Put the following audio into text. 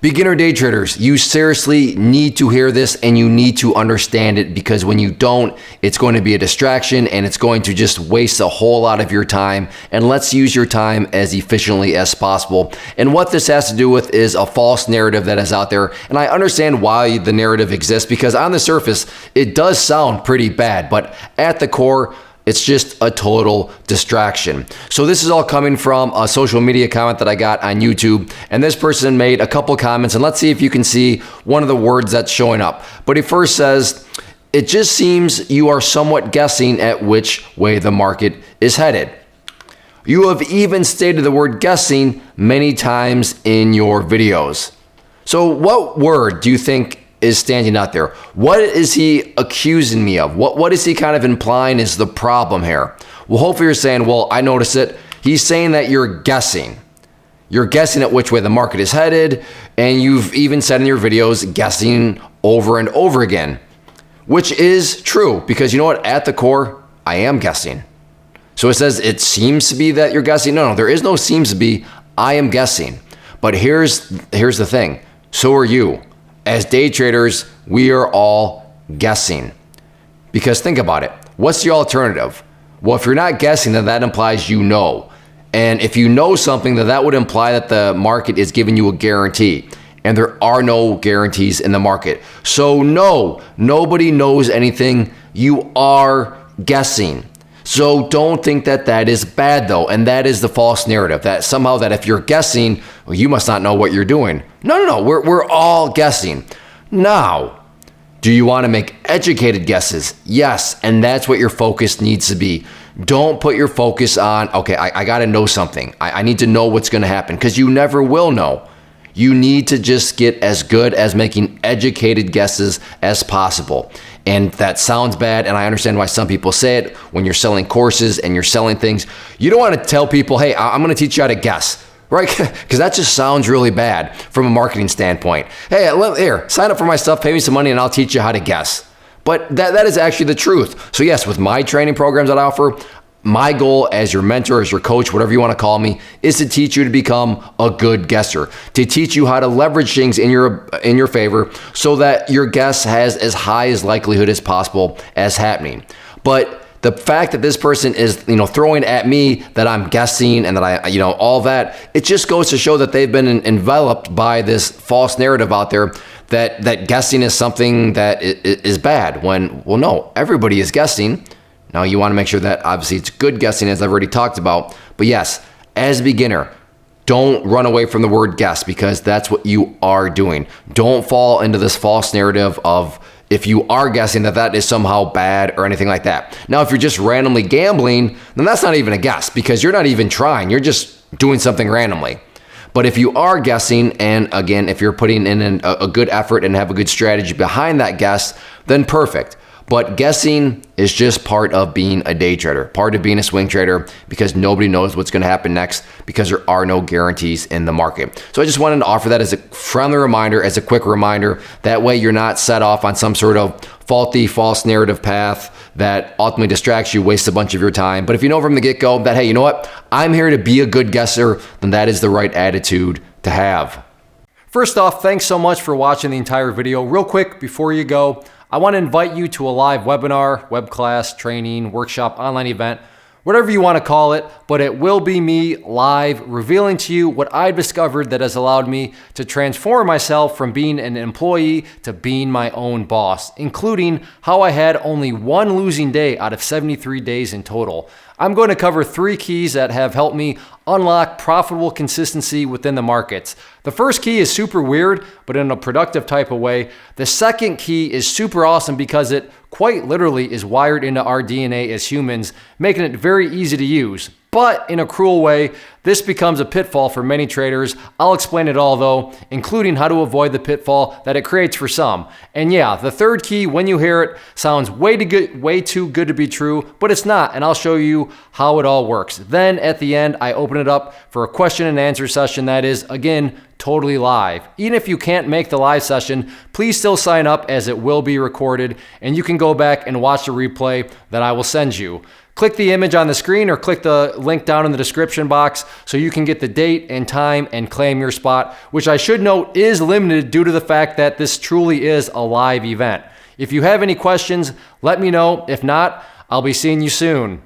Beginner day traders, you seriously need to hear this and you need to understand it, because when you don't, it's going to be a distraction and it's going to just waste a whole lot of your time. And let's use your time as efficiently as possible. And what this has to do with is a false narrative that is out there. And I understand why the narrative exists, because on the surface, it does sound pretty bad, but at the core, it's just a total distraction. So this is all coming from a social media comment that I got on YouTube. And this person made a couple comments, and let's see if you can see one of the words that's showing up. But he first says, "It just seems you are somewhat guessing at which way the market is headed. You have even stated the word guessing many times in your videos." So what word do you think is standing out there? What is he accusing me of? What is he kind of implying is the problem here? Well, hopefully you're saying, well, I notice it. He's saying that you're guessing. You're guessing at which way the market is headed, and you've even said in your videos, guessing over and over again, which is true, because you know what? At the core, I am guessing. So it says it seems to be that you're guessing. No, there is no seems to be. I am guessing. But here's the thing. So are you. As day traders, we are all guessing. Because think about it. What's the alternative? Well, if you're not guessing, then that implies you know. And if you know something, then that would imply that the market is giving you a guarantee. And there are no guarantees in the market. So no, nobody knows anything. You are guessing. So don't think that that is bad, though. And that is the false narrative, that somehow that if you're guessing, well, you must not know what you're doing. No. We're all guessing. Now, do you want to make educated guesses? Yes. And that's what your focus needs to be. Don't put your focus on, okay, I got to know something. I need to know what's going to happen, because you never will know. You need to just get as good as making educated guesses as possible. And that sounds bad, and I understand why some people say it. When you're selling courses and you're selling things, you don't want to tell people, hey, I'm going to teach you how to guess, right? Because that just sounds really bad from a marketing standpoint. Hey, here, sign up for my stuff, pay me some money, and I'll teach you how to guess. But that is actually the truth. So yes, with my training programs that I offer, my goal as your mentor, as your coach, whatever you want to call me, is to teach you to become a good guesser, to teach you how to leverage things in your favor so that your guess has as high as likelihood as possible as happening. But the fact that this person is, throwing at me that I'm guessing and that all that, it just goes to show that they've been enveloped by this false narrative out there that guessing is something that is bad, when, well, no, everybody is guessing. Now, you want to make sure that obviously it's good guessing, as I've already talked about. But yes, as a beginner, don't run away from the word guess, because that's what you are doing. Don't fall into this false narrative of, if you are guessing, that is somehow bad or anything like that. Now, if you're just randomly gambling, then that's not even a guess, because you're not even trying. You're just doing something randomly. But if you are guessing, and again, if you're putting in a good effort and have a good strategy behind that guess, then perfect. But guessing is just part of being a day trader, part of being a swing trader, because nobody knows what's going to happen next, because there are no guarantees in the market. So I just wanted to offer that as a friendly reminder, as a quick reminder. That way you're not set off on some sort of faulty, false narrative path that ultimately distracts you, wastes a bunch of your time. But if you know from the get-go that, hey, you know what? I'm here to be a good guesser, then that is the right attitude to have. First off, thanks so much for watching the entire video. Real quick, before you go, I want to invite you to a live webinar, web class, training, workshop, online event, whatever you want to call it, but it will be me live revealing to you what I've discovered that has allowed me to transform myself from being an employee to being my own boss, including how I had only one losing day out of 73 days in total. I'm going to cover 3 keys that have helped me unlock profitable consistency within the markets. The first key is super weird, but in a productive type of way. The second key is super awesome because it quite literally is wired into our DNA as humans, making it very easy to use. But in a cruel way, this becomes a pitfall for many traders. I'll explain it all though, including how to avoid the pitfall that it creates for some. And yeah, the third key, when you hear it, sounds way too good to be true, but it's not, and I'll show you how it all works. Then at the end, I open it up for a question and answer session that is, again, totally live. Even if you can't make the live session, please still sign up, as it will be recorded, and you can go back and watch the replay that I will send you. Click the image on the screen or click the link down in the description box so you can get the date and time and claim your spot, which I should note is limited due to the fact that this truly is a live event. If you have any questions, let me know. If not, I'll be seeing you soon.